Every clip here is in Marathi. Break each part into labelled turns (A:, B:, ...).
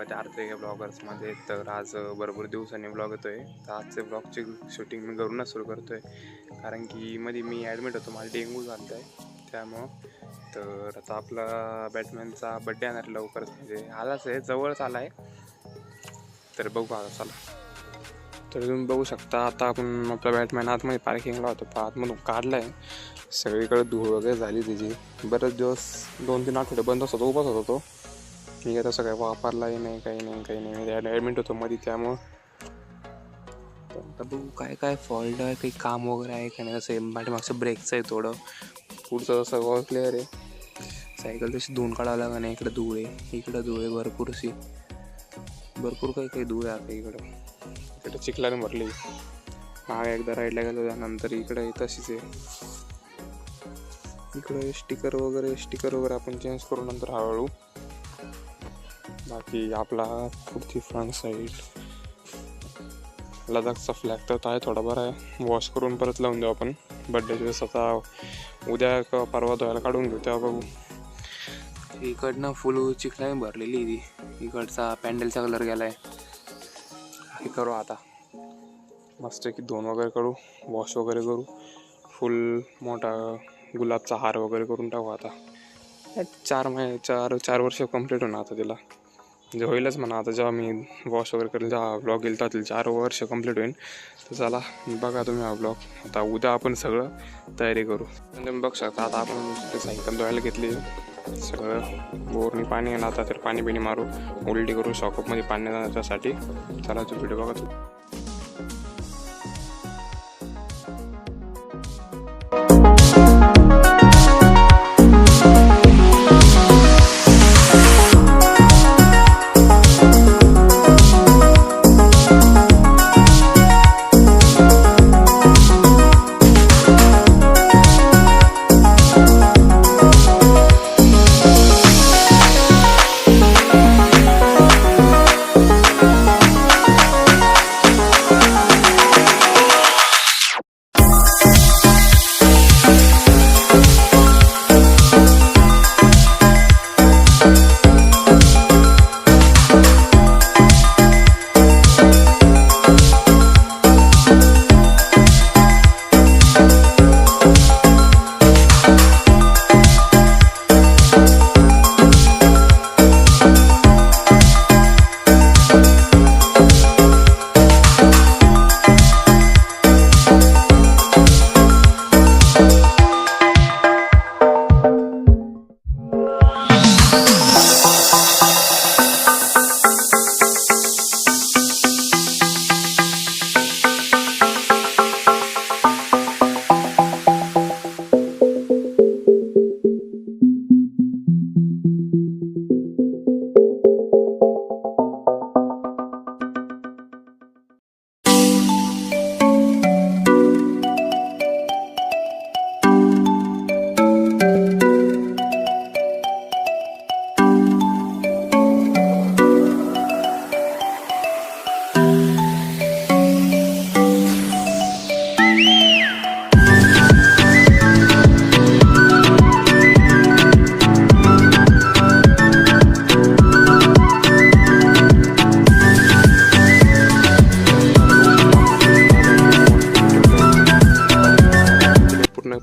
A: माझ्या आरती ब्लॉगर्समध्ये. तर आज भरपूर दिवसांनी ब्लॉग येतो आहे. तर आजचे ब्लॉगची शूटिंग मी घरूनच सुरू करतो आहे, कारण की मध्ये मी ॲडमिट होतो, मला डेंग्यू झालं आहे त्यामुळं. तर आता आपला बॅटमॅनचा बड्डे येणार लवकरच, म्हणजे आलाच आहे, जवळच आला आहे. तर बघू आता, चला. तर तुम्ही बघू शकता आता आपण आपला बॅटमॅन आतमध्ये पार्किंगला होतो, आतमधून काढला आहे. सगळीकडे धूळ वगैरे झाली त्याची. बरेच दिवस 2-3 आठवडे बंद होतो, उभाच होता तो. मी आता सगळं वापरलाही नाही, काही नाही ॲडमिट होतो मध्ये, त्यामुळं. तर आता बघू काय काय फॉल्ट आहे, काही काम वगैरे आहे का नाही. कसं पाठीमागचं ब्रेकचं आहे थोडं, पुढचं सगळं क्लिअर आहे. सायकल तशी धुवून काढावं लागेल नाही. इकडे धूळ आहे, इकडं धूळ आहे भरपूर काही धूळ आहे आता इकडं. इकडे चिखलाने भरली. हा एकदा राईडला गेलो, त्यानंतर इकडे तशीच आहे. इकडे स्टिकर वगैरे आपण चेंज करू नंतर हळूहळू. बाकी आपला पुढची फ्रंट साईड लडाखचा फ्लॅग तर आहे, थोडा बरा आहे. वॉश करून परत लावून देऊ आपण बड्डे दिवस. आता उद्या का परवा धुवायला काढून घेऊ, तेव्हा बघू. इकडनं फुल चिखलाने भरलेली ती. इकडचा पॅन्डलचा कलर गेलाय. हे करू आता मस्त की धुवून वगैरे करू, वॉश वगैरे करू, फुल मोठा गुलाबचा हार वगैरे करून टाकू. आता 4 वर्ष कंप्लीट होणार आता तिला, म्हणजे होईलच म्हणा. आता जेव्हा मी वॉश वगैरे करेल, जेव्हा ब्लॉग येईल तर 4 वर्ष कंप्लीट होईल. तर चला बघा तुम्ही हा ब्लॉग. आता उद्या आपण सगळं तयारी करू. तुम्ही बघू शकता आता आपण सायकल धुवायला घेतली. सगळं बोरनी पाणी येणार आता, तर पाणी बिणी मारू, उलटी करू, शॉकअपमध्ये पाणी जाण्यासाठी. चला तो व्हिडिओ बघा तू.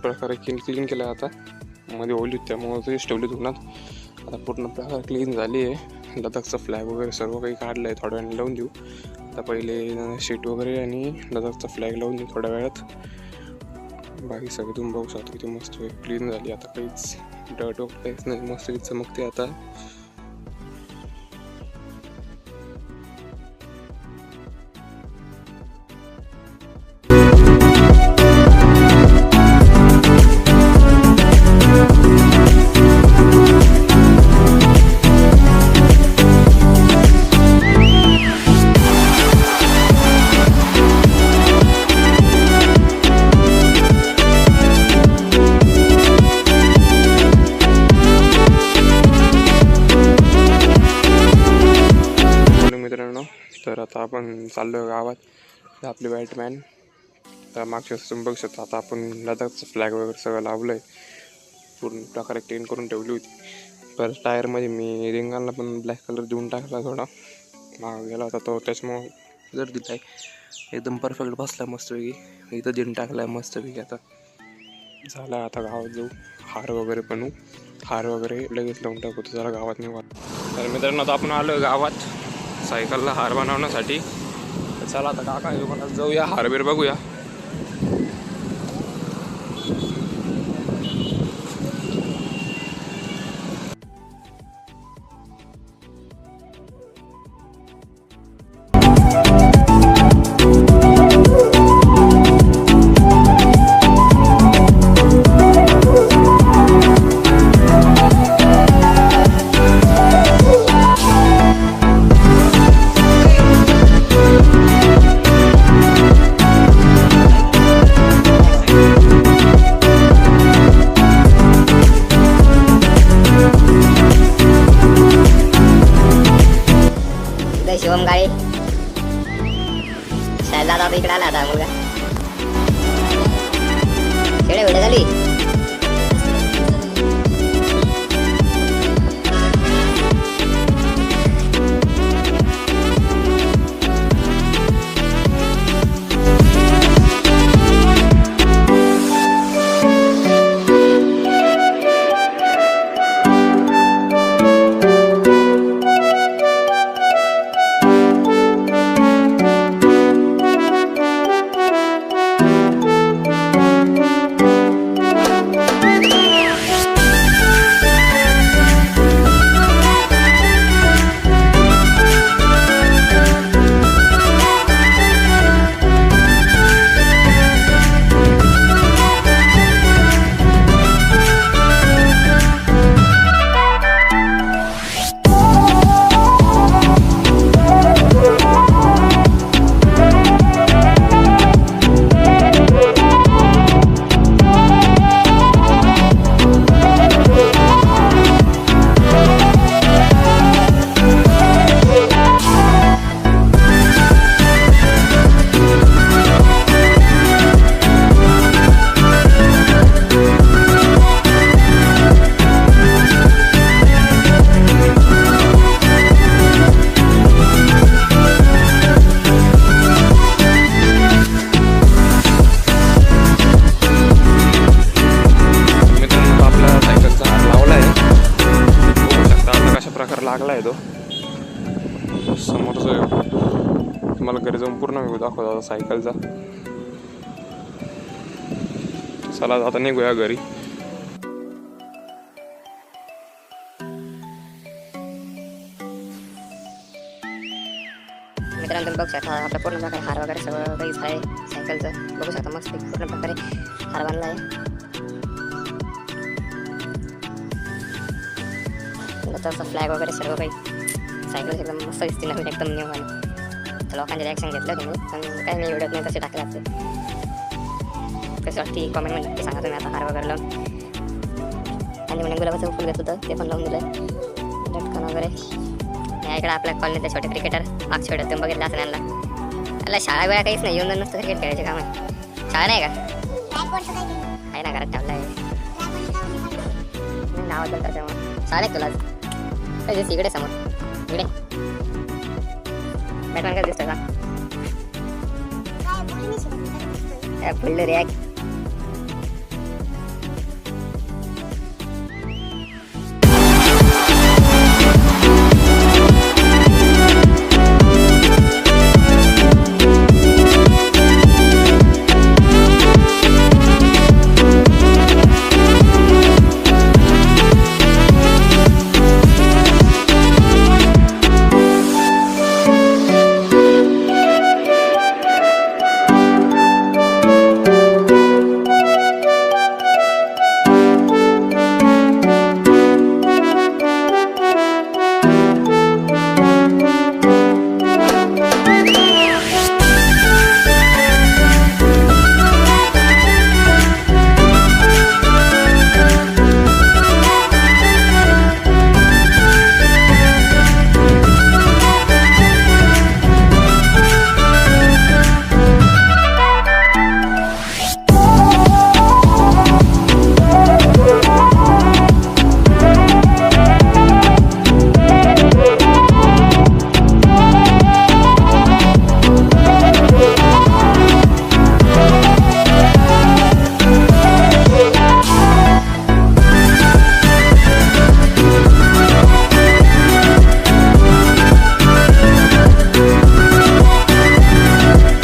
A: प्रकारे क्लीन केलं. आता मध्ये ओली होती त्यामुळे तरीच ठेवली दुकानात. आता पूर्ण प्रकारे क्लीन झाली आहे. लडाखचा फ्लॅग वगैरे सर्व काही काढलं आहे, थोड्या वेळाने लावून देऊ. आता पहिले शीट वगैरे आणि लडाखचा फ्लॅग लावून देऊ थोड्या वेळात. बाकी सगळं तुम्ही बघू शकता किती मस्त क्लीन झाली. आता काहीच डर्ट वगैरे काहीच नाही, मस्त चमकते आता. तर आता आपण चाललो गावात. आपले बॅटमॅन तर मागच्या तुम्ही बघू शकता. आता आपण लडाखचं फ्लॅग वगैरे सगळं लावलं आहे, पूर्ण प्रकारे क्लीन करून ठेवली होती. परत टायरमध्ये मी रिंगांना पण ब्लॅक कलर देऊन टाकला, थोडा माग गेला होता तो, त्याच्यामुळं जर दिला आहे एकदम परफेक्ट बसला मस्तपैकी. इथं दिन टाकला आहे मस्तपैकी. आता झालं, आता गावात जाऊ, हार वगैरे बनवू, हार वगैरे लगेच लावून टाकू, तर जरा गावात निघू. तर मित्रांनो आता आपण आलो गावात सायकलला हार बनवण्यासाठी. चला आता काका दुकानात जाऊया, हारबीर बघूया.
B: शिवम गाडी शाळेला आता इकडे आला आता मुलगा. खेळ वेळ झाली.
A: लागला आहे तो समोरचा. तुम्हाला घरी जाऊन पूर्ण व्ह्यू दाखवतो सायकलचा. चला आता निघूया घरी.
B: मित्रांनो तुम्ही बघू शकता आपलं पूर्ण प्रकारे हार वगैरे सगळं काही आहे सायकलचं. बघू शकता मस्त पूर्ण प्रकारे हार बांधला आहे. तसं फ्लॅग वगैरे सर्व काही सायकल एकदम मस्त दिसते नवीन एकदम न्यू आणि तर लोकांचे रिॲक्शन घेतलं तुम्ही पण काही मी व्हिडिओत नाही कसे टाकले असते. कशी वाटते कॉमेंटमध्ये नक्की सांगा तुम्ही. आता हार वगैरे लावून आणि म्हणे गुलाबाचं फुल घेत होतं ते पण लावून दिलं लटकन वगैरे. या इकडे आपल्या कॉलनीतले छोटे क्रिकेटर मागच्या व्हिडिओत तुम्ही बघितलं असं त्यांना. त्याला शाळा वेळा काहीच नाही, येऊन जाऊन नसतं क्रिकेट खेळायचे काम आहे. शाळा नाही का आहे ना घरात ठेवला आहे नाव तर त्याच्यामुळे शाळा आहे तुला काय इकडे समोर इकडे बॅटमॅन काय दिसतोय का फुल्ल रिॲक्ट